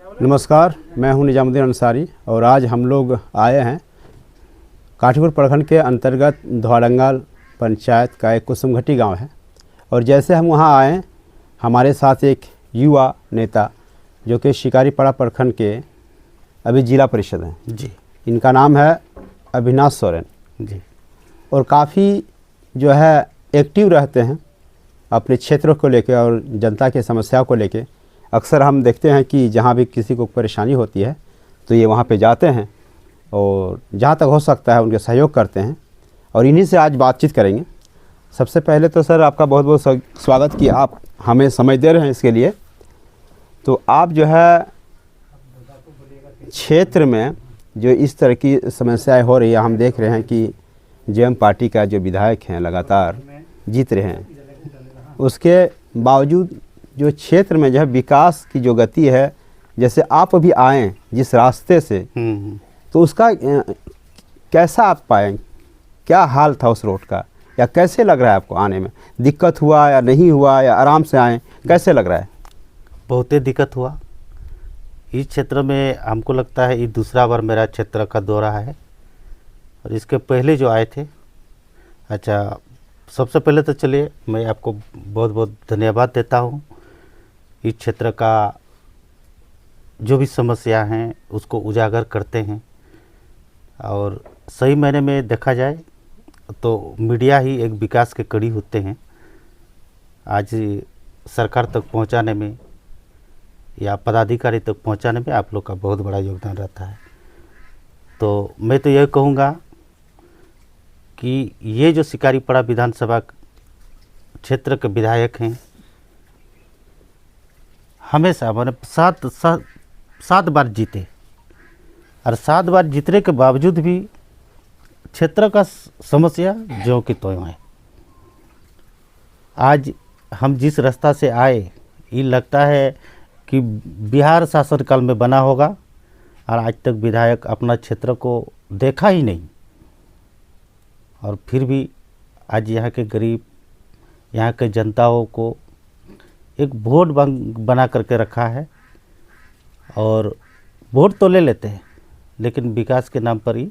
नमस्कार, मैं हूं निजामुद्दीन अंसारी और आज हम लोग आए हैं काठीपुर प्रखंड के अंतर्गत धोड़ंगाल पंचायत का एक कुसुमघटी गांव है। और जैसे हम वहां आए, हमारे साथ एक युवा नेता जो कि शिकारीपाड़ा प्रखंड के अभी जिला परिषद हैं जी। इनका नाम है अविनाश सोरेन जी। और काफ़ी जो है एक्टिव रहते हैं अपने क्षेत्रों को लेकर और जनता की समस्याओं को लेकर। अक्सर हम देखते हैं कि जहाँ भी किसी को परेशानी होती है तो ये वहाँ पे जाते हैं और जहाँ तक हो सकता है उनके सहयोग करते हैं और इन्हीं से आज बातचीत करेंगे। सबसे पहले तो सर आपका बहुत बहुत स्वागत कि आप हमें समय दे रहे हैं इसके लिए। तो आप जो है क्षेत्र में जो इस तरह की समस्याएं हो रही है, हम देख रहे हैं कि जेएम पार्टी का जो विधायक हैं लगातार जीत रहे हैं, उसके बावजूद जो क्षेत्र में जो है विकास की जो गति है, जैसे आप अभी आए जिस रास्ते से, तो उसका कैसा आप पाए, क्या हाल था उस रोड का, या कैसे लग रहा है आपको आने में? दिक्कत हुआ या नहीं हुआ या आराम से आए, कैसे लग रहा है? बहुत ही दिक्कत हुआ इस क्षेत्र में। हमको लगता है ये दूसरा बार मेरा क्षेत्र का दौरा है और इसके पहले जो आए थे। अच्छा, सबसे पहले तो चलिए मैं आपको बहुत बहुत धन्यवाद देता हूँ। इस क्षेत्र का जो भी समस्या हैं उसको उजागर करते हैं और सही मायने में देखा जाए तो मीडिया ही एक विकास के कड़ी होते हैं। आज सरकार तक पहुंचाने में या पदाधिकारी तक पहुंचाने में आप लोग का बहुत बड़ा योगदान रहता है। तो मैं तो यह कहूँगा कि ये जो शिकारीपाड़ा विधानसभा क्षेत्र के विधायक हैं, हमेशा मैंने सात बार जीते और 7 बार जीतने के बावजूद भी क्षेत्र का समस्या ज्यों की त्यों है। आज हम जिस रास्ता से आए, ये लगता है कि बिहार शासनकाल में बना होगा और आज तक विधायक अपना क्षेत्र को देखा ही नहीं। और फिर भी आज यहाँ के गरीब, यहाँ के जनताओं को एक वोट बना करके रखा है और वोट तो ले लेते हैं लेकिन विकास के नाम पर ही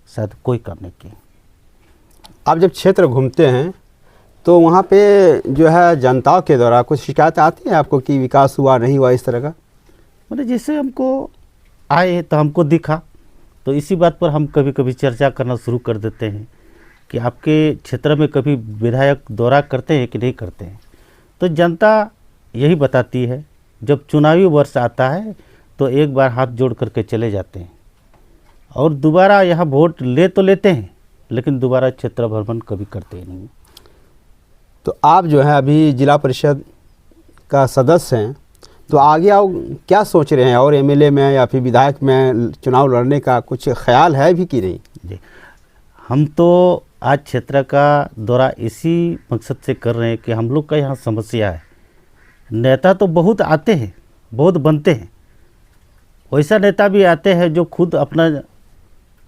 शायद कोई काम नहीं किया। आप जब क्षेत्र घूमते हैं तो वहाँ पे जो है जनता के द्वारा कुछ शिकायत आती है आपको कि विकास हुआ नहीं हुआ इस तरह का? मतलब जैसे हमको आए तो हमको दिखा, तो इसी बात पर हम कभी कभी चर्चा करना शुरू कर देते हैं कि आपके क्षेत्र में कभी विधायक दौरा करते हैं कि नहीं करते हैं। तो जनता यही बताती है, जब चुनावी वर्ष आता है तो एक बार हाथ जोड़ करके चले जाते हैं और दोबारा यहाँ वोट ले तो लेते हैं लेकिन दोबारा क्षेत्र भ्रमण कभी करते ही नहीं। तो आप जो है अभी जिला परिषद का सदस्य हैं, तो आगे आप क्या सोच रहे हैं? और एमएलए में या फिर विधायक में चुनाव लड़ने का कुछ ख्याल है भी कि नहीं? जी, हम तो आज क्षेत्र का दौरा इसी मकसद से कर रहे हैं कि हम लोग का यहाँ समस्या है। नेता तो बहुत आते हैं, बहुत बनते हैं, वैसा नेता भी आते हैं जो खुद अपना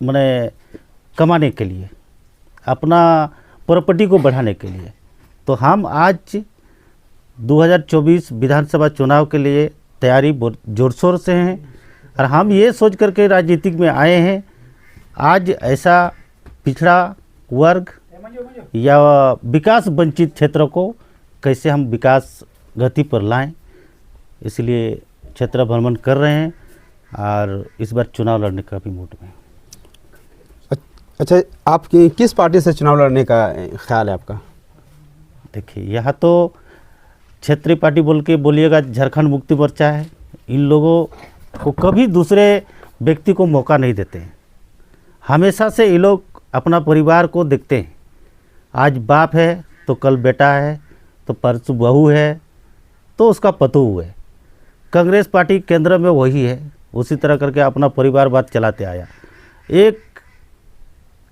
माने कमाने के लिए, अपना प्रॉपर्टी को बढ़ाने के लिए। तो हम आज 2024 विधानसभा चुनाव के लिए तैयारी जोर शोर से हैं और हम ये सोच करके राजनीतिक में आए हैं, आज ऐसा पिछड़ा वर्ग या विकास वंचित क्षेत्रों को कैसे हम विकास गति पर लाएं, इसलिए क्षेत्र भ्रमण कर रहे हैं और इस बार चुनाव लड़ने का भी मूड में। अच्छा, आप किस पार्टी से चुनाव लड़ने का ख्याल है आपका? देखिए, यहाँ तो क्षेत्रीय पार्टी बोल के बोलिएगा झारखंड मुक्ति मोर्चा है। इन लोगों को कभी दूसरे व्यक्ति को मौका नहीं देते हैं। हमेशा से ये लोग अपना परिवार को देखते हैं। आज बाप है तो कल बेटा है, तो परसों बहू है तो उसका पतोह है। कांग्रेस पार्टी केंद्र में वही है, उसी तरह करके अपना परिवारवाद चलाते आया। एक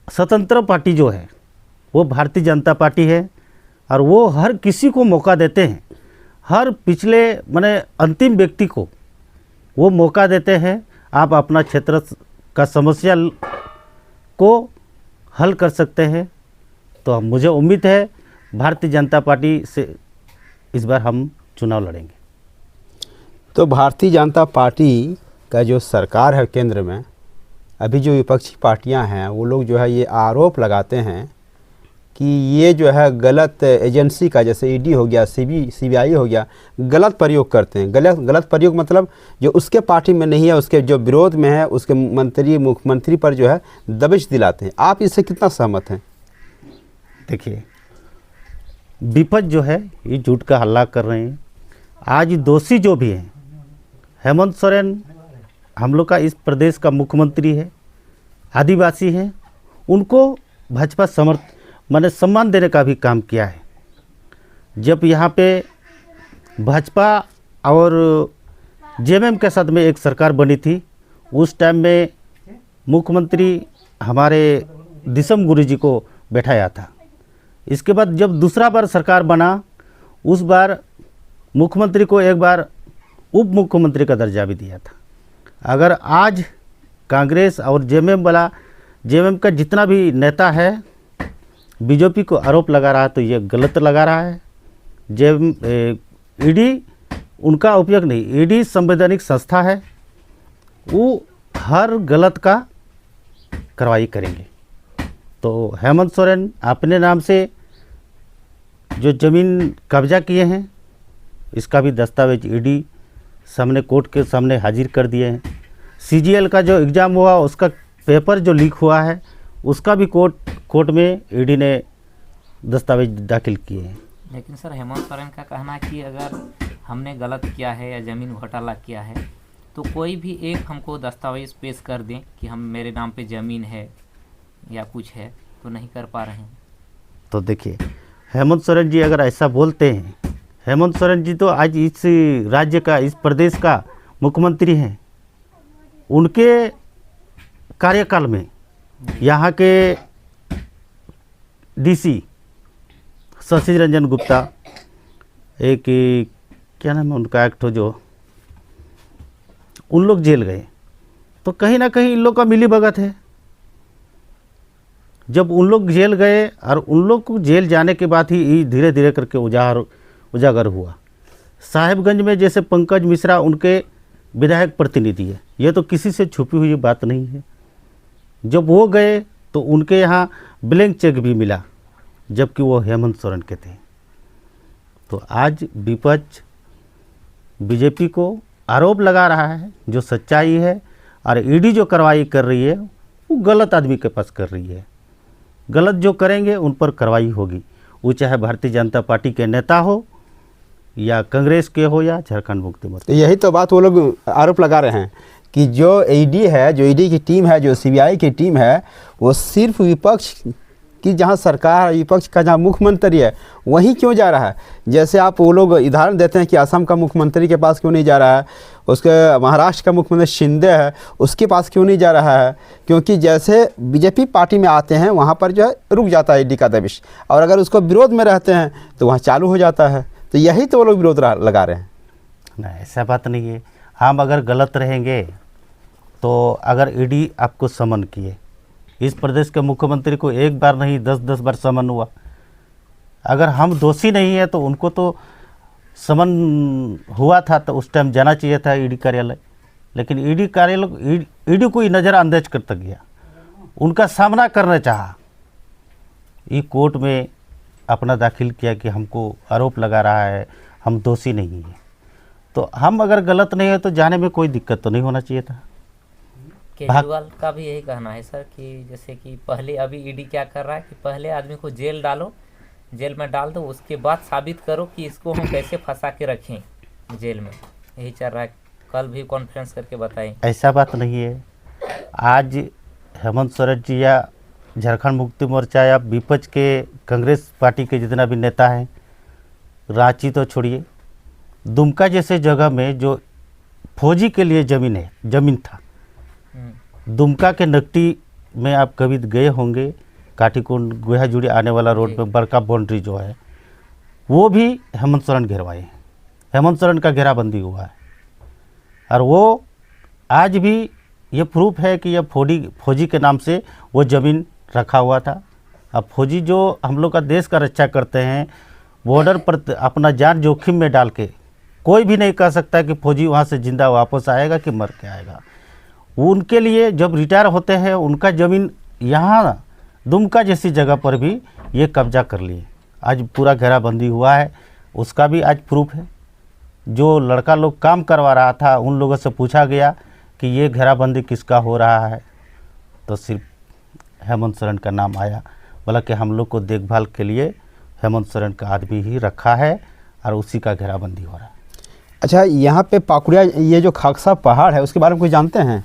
स्वतंत्र पार्टी जो है वो भारतीय जनता पार्टी है और वो हर किसी को मौका देते हैं, हर पिछले माने अंतिम व्यक्ति को वो मौका देते हैं। आप अपना क्षेत्र का समस्या को हल कर सकते हैं। तो मुझे उम्मीद है भारतीय जनता पार्टी से इस बार हम चुनाव लड़ेंगे। तो भारतीय जनता पार्टी का जो सरकार है केंद्र में, अभी जो विपक्षी पार्टियां हैं वो लोग जो है ये आरोप लगाते हैं कि ये जो है गलत एजेंसी का, जैसे ईडी हो गया, सीबीआई हो गया, गलत प्रयोग करते हैं। गलत प्रयोग मतलब जो उसके पार्टी में नहीं है, उसके जो विरोध में है, उसके मुख्यमंत्री पर जो है दबिश दिलाते हैं। आप इससे कितना सहमत हैं? देखिए, विपक्ष जो है ये झूठ का हल्ला कर रहे हैं। आज दोषी जो भी हैं, हेमंत सोरेन हम लोग का इस प्रदेश का मुख्यमंत्री है, आदिवासी हैं, उनको भाजपा माने सम्मान देने का भी काम किया है। जब यहाँ पे भाजपा और जेएमएम के साथ में एक सरकार बनी थी, उस टाइम में मुख्यमंत्री हमारे दिसम गुरु जी को बैठाया था। इसके बाद जब दूसरा बार सरकार बना, उस बार मुख्यमंत्री को एक बार उप मुख्यमंत्री का दर्जा भी दिया था। अगर आज कांग्रेस और जेएमएम का जितना भी नेता है बीजेपी को आरोप लगा रहा है, तो ये गलत लगा रहा है। ईडी उनका उपयोग नहीं, ईडी संवैधानिक संस्था है, वो हर गलत का कार्रवाई करेंगे। तो हेमंत सोरेन अपने नाम से जो ज़मीन कब्जा किए हैं, इसका भी दस्तावेज ईडी सामने कोर्ट के सामने हाजिर कर दिए हैं। सीजीएल का जो एग्ज़ाम हुआ, उसका पेपर जो लीक हुआ है, उसका भी कोर्ट में ईडी ने दस्तावेज दाखिल किए हैं। लेकिन सर, हेमंत सोरेन का कहना है कि अगर हमने गलत किया है या ज़मीन घोटाला किया है, तो कोई भी एक हमको दस्तावेज पेश कर दें कि हम मेरे नाम पे ज़मीन है या कुछ है, तो नहीं कर पा रहे हैं। तो देखिए, हेमंत सोरेन जी अगर ऐसा बोलते हैं, हेमंत सोरेन जी तो आज इस राज्य का, इस प्रदेश का मुख्यमंत्री हैं। उनके कार्यकाल में यहाँ के डीसी शशि रंजन गुप्ता, एक क्या नाम है उनका, एक्ट हो जो, उन लोग जेल गए। तो कहीं ना कहीं इन लोग का मिलीभगत है। जब उन लोग जेल गए और उन लोग को जेल जाने के बाद ही धीरे धीरे करके उजागर हुआ। साहिबगंज में जैसे पंकज मिश्रा उनके विधायक प्रतिनिधि है, ये तो किसी से छुपी हुई बात नहीं है। जब वो गए तो उनके यहाँ ब्लैंक चेक भी मिला, जबकि वो हेमंत सोरेन के थे। तो आज विपक्ष बीजेपी को आरोप लगा रहा है, जो सच्चाई है, और ईडी जो कार्रवाई कर रही है वो गलत आदमी के पास कर रही है। गलत जो करेंगे उन पर कार्रवाई होगी, वो चाहे भारतीय जनता पार्टी के नेता हो या कांग्रेस के हो या झारखंड मुक्ति मोर्चा। यही तो बात वो लोग आरोप लगा रहे हैं कि जो ईडी है, जो ईडी की टीम है, जो सीबीआई की टीम है, वो सिर्फ विपक्ष की, जहां सरकार, विपक्ष का जहां मुख्यमंत्री है वहीं क्यों जा रहा है। जैसे आप वो लोग उदाहरण देते हैं कि असम का मुख्यमंत्री के पास क्यों नहीं जा रहा है, उसके महाराष्ट्र का मुख्यमंत्री शिंदे है, उसके पास क्यों नहीं जा रहा है, क्योंकि जैसे बीजेपी पार्टी में आते हैं वहाँ पर जो है रुक जाता है ईडी का दबिश, और अगर उसको विरोध में रहते हैं तो वहाँ चालू हो जाता है। तो यही तो वो लोग विरोध लगा रहे हैं। नहीं, ऐसा बात नहीं है। हम अगर गलत रहेंगे तो अगर ईडी आपको समन किए, इस प्रदेश के मुख्यमंत्री को एक बार नहीं 10-10 बार समन हुआ, अगर हम दोषी नहीं है तो उनको तो समन हुआ था, तो उस टाइम जाना चाहिए था ईडी कार्यालय। लेकिन ईडी कार्यालय, ईडी को नज़रअंदाज करता गया, उनका सामना करना चाहा। ये कोर्ट में अपना दाखिल किया कि हमको आरोप लगा रहा है, हम दोषी नहीं हैं। तो हम अगर गलत नहीं है तो जाने में कोई दिक्कत तो नहीं होना चाहिए था। केजरीवाल का भी यही कहना है सर कि जैसे कि पहले, अभी ईडी क्या कर रहा है कि पहले आदमी को जेल डालो, जेल में डाल दो, उसके बाद साबित करो कि इसको हम कैसे फंसा के रखें जेल में। यही चल रहा है। कल भी कॉन्फ्रेंस करके बताएं। ऐसा बात नहीं है। आज हेमंत सोरेन जी या झारखंड मुक्ति मोर्चा या विपक्ष के कांग्रेस पार्टी के जितना भी नेता हैं, रांची तो छोड़िए, दुमका जैसे जगह में जो फौजी के लिए ज़मीन था, दुमका के नकटी में आप कभी गए होंगे, काटीकुंड गोहाजुड़ी आने वाला रोड पे बड़का बाउंड्री जो है, वो भी हेमंत सोरेन घेरवाए हैं। हेमंत सोरेन का घेराबंदी हुआ है, और वो आज भी ये प्रूफ है कि यह फौजी के नाम से वो ज़मीन रखा हुआ था। अब फौजी जो हम लोग का देश का रक्षा करते हैं, बॉर्डर पर अपना जान जोखिम में डाल के कोई भी नहीं कह सकता कि फौजी वहाँ से जिंदा वापस आएगा कि मर के आएगा। उनके लिए जब रिटायर होते हैं उनका ज़मीन यहाँ दुमका जैसी जगह पर भी ये कब्जा कर लिए। आज पूरा घेराबंदी हुआ है, उसका भी आज प्रूफ है। जो लड़का लोग काम करवा रहा था उन लोगों से पूछा गया कि ये घेराबंदी किसका हो रहा है, तो सिर्फ हेमंत सोरेन का नाम आया। बोला कि हम लोग को देखभाल के लिए हेमंत सोरेन का आदमी ही रखा है और उसी का घेराबंदी हो रहा है। अच्छा, यहाँ पे पाकुड़िया ये जो खाकसा पहाड़ है उसके बारे में कुछ जानते हैं?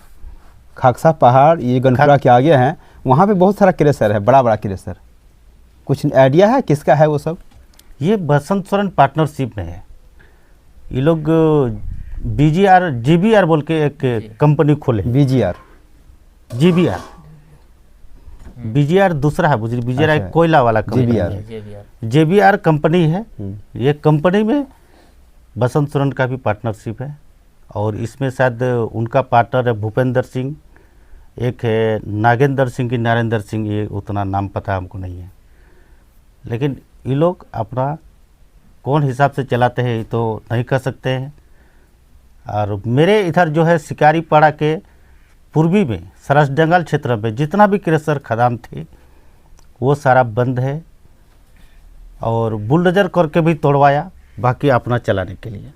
खाकसा पहाड़ ये गनपुरा के आगे हैं, वहाँ पे बहुत सारा क्रेशर है, बड़ा बड़ा क्रेशर। कुछ आइडिया है किसका है वो सब? ये बसंत सोरेन पार्टनरशिप में है। ये लोग BGR GBR बोल के एक कंपनी खोले। BGR BGR दूसरा है, BGR एक कोयला वाला कंपनी है। JBR कंपनी है। ये कंपनी में बसंत सोरेन का भी पार्टनरशिप है और इसमें शायद उनका पार्टनर है भूपेंद्र सिंह, एक है नागेंद्र सिंह की नरेंद्र सिंह, ये उतना नाम पता हमको नहीं है। लेकिन ये लोग अपना कौन हिसाब से चलाते हैं ये तो नहीं कह सकते हैं। और मेरे इधर जो है शिकारीपाड़ा के पूर्वी में सरसडंगल क्षेत्र में जितना भी क्रेशर खदान थे वो सारा बंद है और बुलडोजर करके भी तोड़वाया, बाकी अपना चलाने के लिए।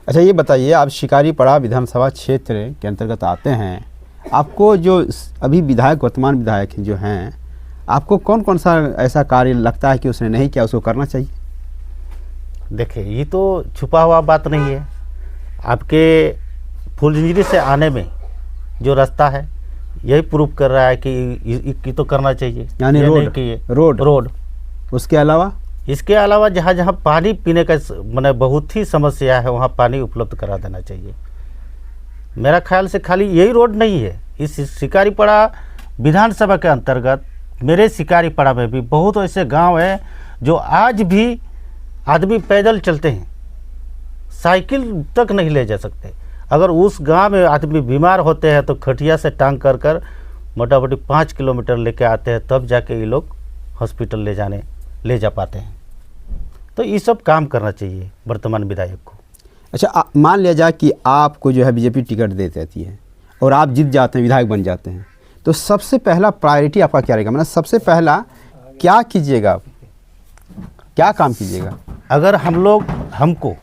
अच्छा, ये बताइए, आप शिकारीपाड़ा विधानसभा क्षेत्र के अंतर्गत आते हैं, आपको जो अभी विधायक वर्तमान विधायक जो हैं, आपको कौन कौन सा ऐसा कार्य लगता है कि उसने नहीं किया, उसको करना चाहिए? देखिए, ये तो छुपा हुआ बात नहीं है। आपके फुलझिंझरी से आने में जो रास्ता है यही प्रूव कर रहा है कि तो करना चाहिए, यानी रोड। उसके अलावा इसके अलावा जहाँ जहाँ पानी पीने का मैंने बहुत ही समस्या है वहाँ पानी उपलब्ध करा देना चाहिए। मेरा ख्याल से खाली यही रोड नहीं है, इस शिकारीपाड़ा विधानसभा के अंतर्गत मेरे शिकारीपाड़ा में भी बहुत ऐसे गांव हैं जो आज भी आदमी पैदल चलते हैं, साइकिल तक नहीं ले जा सकते। अगर उस गांव में आदमी बीमार होते हैं तो खटिया से टांग कर कर मोटा मोटी 5 किलोमीटर लेके आते हैं, तब जाके ये लोग हॉस्पिटल ले जा पाते हैं। तो ये सब काम करना चाहिए वर्तमान विधायक को। अच्छा, मान लिया जाए कि आपको जो है बीजेपी टिकट दे देती है और आप जीत जाते हैं, विधायक बन जाते हैं, तो सबसे पहला प्रायोरिटी आपका क्या रहेगा? मतलब सबसे पहला क्या कीजिएगा आप, क्या काम कीजिएगा? अगर हमको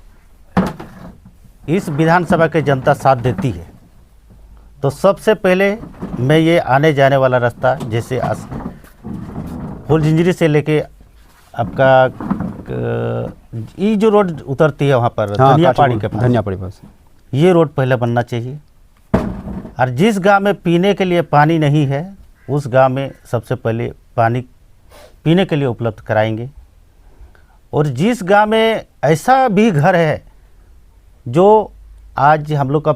इस विधानसभा के जनता साथ देती है तो सबसे पहले मैं ये आने जाने वाला रास्ता, जैसे फुलझिंझरी से लेके आपका ये जो रोड उतरती है वहाँ पर धनियापाड़ी के पास, ये रोड पहले बनना चाहिए। और जिस गांव में पीने के लिए पानी नहीं है उस गांव में सबसे पहले पानी पीने के लिए उपलब्ध कराएंगे। और जिस गांव में ऐसा भी घर है जो आज हम लोग का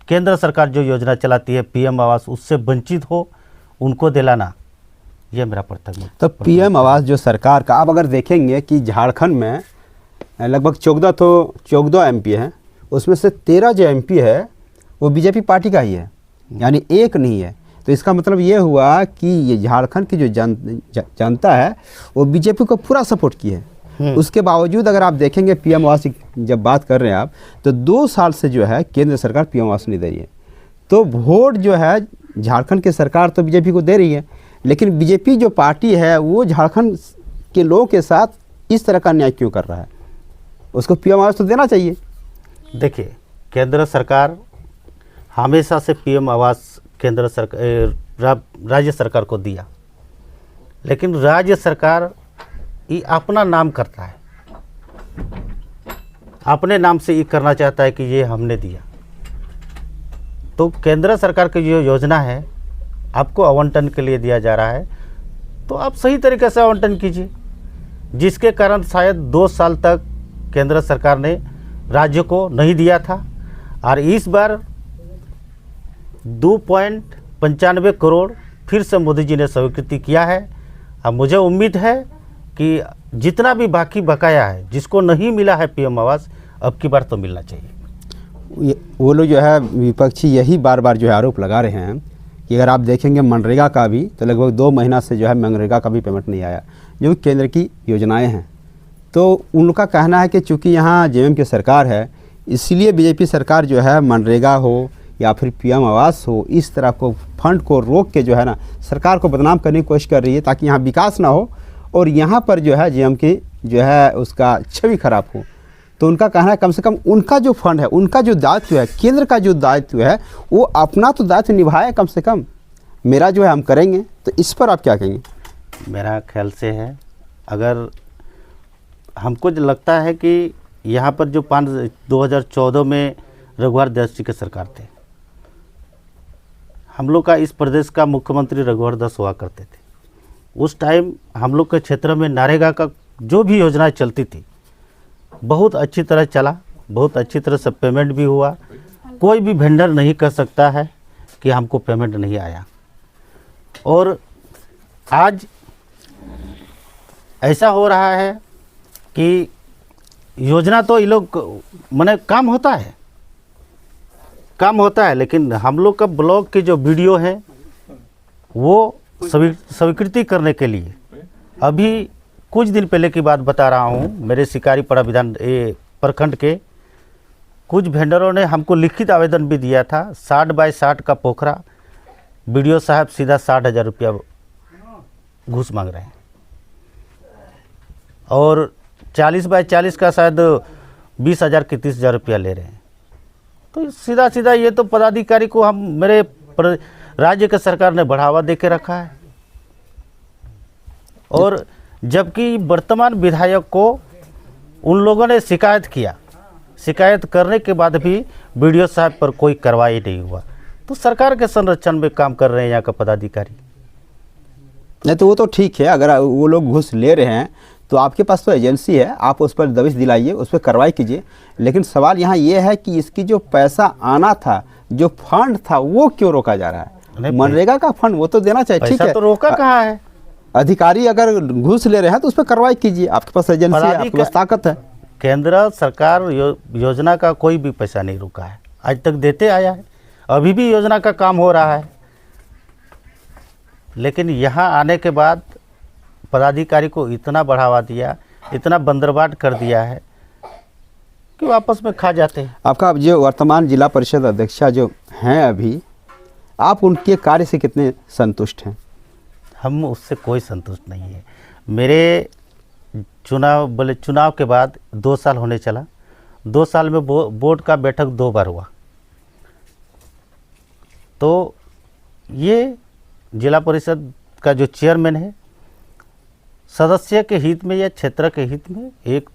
केंद्र सरकार जो योजना चलाती है PM आवास, उससे वंचित हो, उनको दिलाना, ये मेरा प्राथमिकता। तो PM आवास जो सरकार का, आप अगर देखेंगे कि झारखंड में लगभग 14 MP हैं, उसमें से 13 जो MP है वो बीजेपी पार्टी का ही है, यानी एक नहीं है। तो इसका मतलब ये हुआ कि ये झारखंड की जो जनता है वो बीजेपी को पूरा सपोर्ट की है। उसके बावजूद अगर आप देखेंगे PM आवास की जब बात कर रहे हैं आप, तो 2 साल से जो है केंद्र सरकार PM आवास नहीं दे रही है। तो वोट जो है झारखंड की सरकार तो बीजेपी को दे रही है, लेकिन बीजेपी जो पार्टी है वो झारखंड के लोगों के साथ इस तरह का अन्याय क्यों कर रहा है? उसको PM आवास तो देना चाहिए। देखिए, केंद्र सरकार हमेशा से PM आवास केंद्र सरकार राज्य सरकार को दिया, लेकिन राज्य सरकार ये अपना नाम करता है, अपने नाम से ये करना चाहता है कि ये हमने दिया। तो केंद्र सरकार की जो योजना है आपको आवंटन के लिए दिया जा रहा है, तो आप सही तरीके से आवंटन कीजिए, जिसके कारण शायद 2 साल तक केंद्र सरकार ने राज्य को नहीं दिया था। और इस बार 2.95 करोड़ फिर से मोदी जी ने स्वीकृति किया है। अब मुझे उम्मीद है कि जितना भी बाकी बकाया है, जिसको नहीं मिला है PM आवास, अब की बार तो मिलना चाहिए। वो लोग जो है विपक्षी यही बार बार जो है आरोप लगा रहे हैं कि अगर आप देखेंगे मनरेगा का भी, तो लगभग 2 महीना से जो है मनरेगा का भी पेमेंट नहीं आया, जो केंद्र की योजनाएं हैं। तो उनका कहना है कि चूँकि यहाँ जेएमएम की सरकार है, इसलिए बीजेपी सरकार जो है मनरेगा हो या फिर पीएम आवास हो, इस तरह को फंड को रोक के जो है ना सरकार को बदनाम करने की कोशिश कर रही है, ताकि यहाँ विकास ना हो और यहाँ पर जो है जेएमएम की जो है उसका छवि खराब हो। तो उनका कहना है कम से कम उनका जो फंड है, उनका जो दायित्व है, केंद्र का जो दायित्व है, वो अपना तो दायित्व निभाए कम से कम। मेरा जो है हम करेंगे। तो इस पर आप क्या कहेंगे? मेरा ख्याल से है, अगर हमको जो लगता है कि यहाँ पर जो 2014 में रघुवर दास जी के सरकार थे, हम लोग का इस प्रदेश का मुख्यमंत्री रघुवर दास हुआ करते थे। उस टाइम हम लोग के क्षेत्र में नरेगा का जो भी योजना चलती थी बहुत अच्छी तरह चला, बहुत अच्छी तरह से पेमेंट भी हुआ। कोई भी वेंडर नहीं कह सकता है कि हमको पेमेंट नहीं आया। और आज ऐसा हो रहा है कि योजना तो ये लोग माने काम होता है, लेकिन हम लोग का ब्लॉक के जो वीडियो है वो स्वीकृति करने के लिए अभी कुछ दिन पहले की बात बता रहा हूँ, मेरे शिकारीपाड़ा प्रखंड के कुछ वेंडरों ने हमको लिखित आवेदन भी दिया था। 60 बाय 60 का पोखरा, वीडियो साहब सीधा 60,000 रुपया घूस मांग रहे हैं और 40 बाय 40 का शायद 20,000 कि 30,000 रुपया ले रहे हैं। तो सीधा सीधा ये तो पदाधिकारी को मेरे राज्य के सरकार ने बढ़ावा दे के रखा है। और जबकि वर्तमान विधायक को उन लोगों ने शिकायत किया, शिकायत करने के बाद भी वीडियो साहब पर कोई कार्रवाई नहीं हुआ। तो सरकार के संरक्षण में काम कर रहे हैं यहाँ का पदाधिकारी। नहीं तो वो तो ठीक है, अगर वो लोग घूस ले रहे हैं तो आपके पास तो एजेंसी है, आप उस पर दबिश दिलाइए, उस पर कार्रवाई कीजिए। लेकिन सवाल यहाँ ये है कि इसकी जो पैसा आना था, जो फंड था, वो क्यों रोका जा रहा है? मनरेगा का फंड वो तो देना चाहिए, ठीक है, तो रोका कहाँ है? अधिकारी अगर घूस ले रहे हैं तो उस पर कार्रवाई कीजिए, आपके पास एजेंसी है, आपके पास ताकत है। केंद्र सरकार योजना का कोई भी पैसा नहीं रुका है, आज तक देते आया है, अभी भी योजना का काम हो रहा है। लेकिन यहाँ आने के बाद पदाधिकारी को इतना बढ़ावा दिया, इतना बंदरबाट कर दिया है कि वो आपस में खा जाते हैं। आपका जो वर्तमान जिला परिषद अध्यक्षा जो हैं अभी, आप उनके कार्य से कितने संतुष्ट हैं? हम उससे कोई संतुष्ट नहीं है। मेरे चुनाव के बाद 2 साल होने चला, 2 साल में बोर्ड का बैठक 2 बार हुआ। तो ये जिला परिषद का जो चेयरमैन है, सदस्य के हित में या क्षेत्र के हित में एक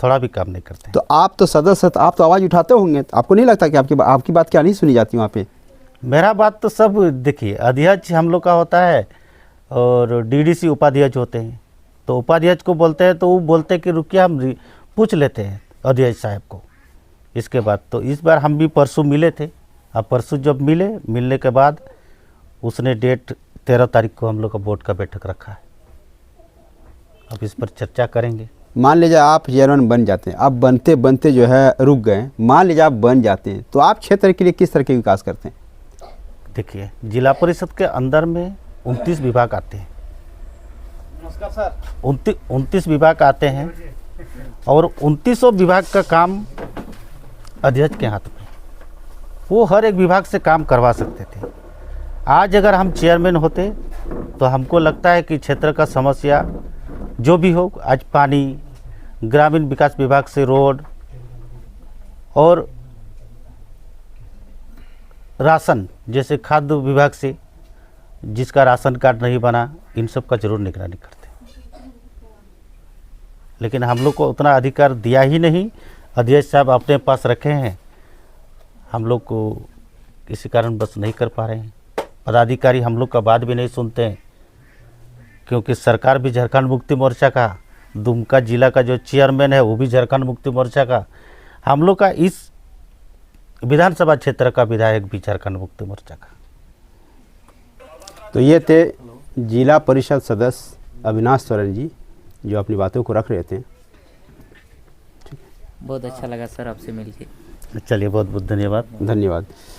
थोड़ा भी काम नहीं करते। तो आप तो सदस्य, आप तो आवाज़ उठाते होंगे, तो आपको नहीं लगता कि आपकी बात क्या नहीं सुनी जाती वहाँ पे? मेरा बात तो सब देखिए, अध्यक्ष हम लोग का होता है और डीडीसी उपाध्यक्ष होते हैं। तो उपाध्यक्ष को बोलते हैं तो वो बोलते हैं कि रुकिए हम पूछ लेते हैं अध्यक्ष साहब को। इसके बाद तो इस बार हम भी परसों मिले थे। अब परसों जब मिलने के बाद उसने डेट 13 तारीख को हम लोग का बोर्ड का बैठक रखा है। अब इस पर चर्चा करेंगे। मान लीजिए आप चेयरमैन बन जाते हैं, आप बनते बनते जो है रुक गए, मान लीजिए आप बन जाते हैं, तो आप क्षेत्र के लिए किस तरह के विकास करते हैं? देखिए, जिला परिषद के अंदर में 29 विभाग आते हैं। नमस्कार सर। 29 विभाग आते हैं और 29 विभाग का काम अध्यक्ष के हाथ में, वो हर एक विभाग से काम करवा सकते थे। आज अगर हम चेयरमैन होते तो हमको लगता है कि क्षेत्र का समस्या जो भी हो, आज पानी, ग्रामीण विकास विभाग से रोड और राशन, जैसे खाद्य विभाग से जिसका राशन कार्ड नहीं बना, इन सब का जरूर निगरानी करते। लेकिन हम लोग को उतना अधिकार दिया ही नहीं, अध्यक्ष साहब अपने पास रखे हैं, हम लोग को किसी कारण बस नहीं कर पा रहे हैं। पदाधिकारी हम लोग का बात भी नहीं सुनते हैं, क्योंकि सरकार भी झारखंड मुक्ति मोर्चा का, दुमका जिला का जो चेयरमैन है वो भी झारखंड मुक्ति मोर्चा का, हम लोग का इस विधानसभा क्षेत्र का विधायक भी झारखंड मुक्ति मोर्चा का। तो ये थे जिला परिषद सदस्य अविनाश सोरेन जी, जो अपनी बातों को रख रहे थे। बहुत अच्छा लगा सर आपसे मिलके। चलिए, बहुत बहुत धन्यवाद। धन्यवाद।